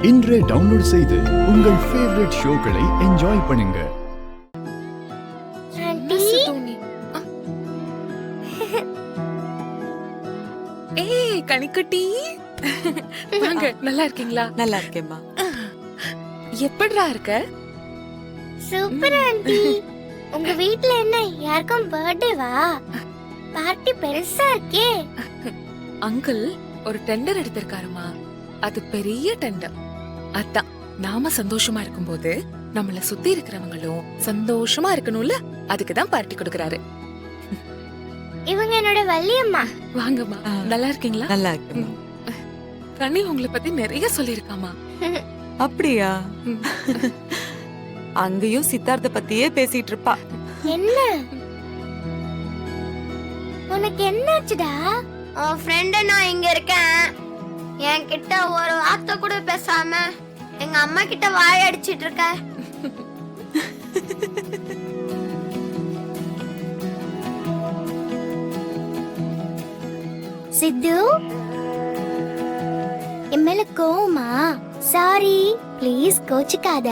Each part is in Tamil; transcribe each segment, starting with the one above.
இன்றே டவுன்லோட் செய்து உங்கள் ஃபேவரட் ஷோக்களை என்ஜாய் பண்ணுங்க. ஏய் கனிக்குட்டி, வாங்க. நல்லா இருக்கீங்களா? நல்லா இருக்கேம்மா. எப்படிடா இருக்க? Super aunty. உங்க வீட்ல என்ன யாருக்கும் பர்த்டேவா? பார்ட்டி பெருசா இருக்கே. அங்கிள் ஒரு டெண்டர் எடுத்திருக்காருமா. அது பெரிய டெண்டர். அதான் நாம சந்தோஷமா இருக்கும்போது நம்மள சுத்தி இருக்கிறவங்களும் சந்தோஷமா இருக்கணும்ல, அதுக்குதான் பார்ட்டி கொடுக்கறாரு. இவங்க என்னோட வள்ளியம்மா. வாங்கம்மா. நல்லா இருக்கீங்களா? நல்லா இருக்கேம்மா. கண்ணி உங்களை பத்தி நிறைய சொல்லிருக்காமா. அப்படியா? அங்கேயும் சித்தார்த்த பத்தியே பேசிட்டு இருப்பா. என்ன உனக்கு என்னாச்சுடா? உன் ஃப்ரெண்டு நான் இங்க இருக்கேன். என்கிட்ட ஒரு வார்த்தை கூட பேசாம எங்க அம்மா கிட்ட வாய் அடிச்சிட்டு இருக்க. சித்து, என் மேல கோவமா? Sorry, please கோச்சிக்காத.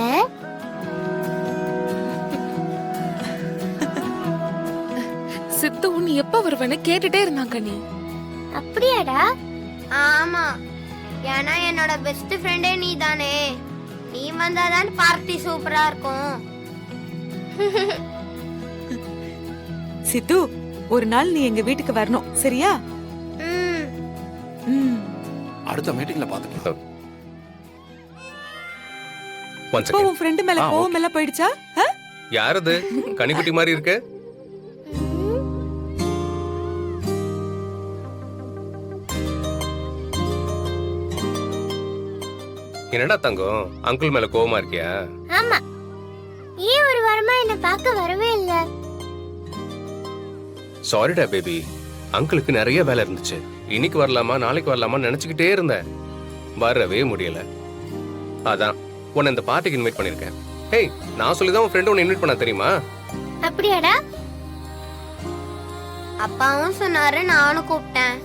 சித்து நீ எப்ப வருவன்னு கேட்டுட்டே இருந்தாங்க. நீ அப்படியாடா? ஆமா, ஏன்னா என்னோட பெஸ்ட் ஃப்ரெண்டே நீ தானே. நீ வந்தாதான் பார்ட்டி சூப்பரா இருக்கும். சித்து, ஒரு நாள் நீ எங்க வீட்டுக்கு வரணும், சரியா? அடுத்த மீட்டிங்ல பாத்துக்கலாம். உன் ஃப்ரெண்ட் மேல கோவம் எல்லாம் போயிடுச்சா? யாரது கனிக்குட்டி மாதிரி இருக்கு? என்னடா தங்கம், அங்கிள் மேல கோவமா இருக்கியா? ஆமா, ஏன் ஒரு வாரமா என்ன பார்க்க வரவே இல்ல? சாரிடா பேபி, அங்கிளுக்கு நிறைய வேலை இருந்துச்சு. இன்னைக்கு வரலாமா நாளைக்கு வரலாமா நினைச்சுக்கிட்டே இருந்தேன், வரவே முடியல. அதான் உன்னை இந்த பார்ட்டிக்கு இன்வைட் பண்ணிருக்கேன். ஹேய், நான் சொல்லிதான் உன் ஃப்ரெண்ட் உன்னை இன்வைட் பண்ண, தெரியுமா? அப்படியாடா? அப்பாவும் சொன்னாரு, நானும் கூப்பிட்டேன்.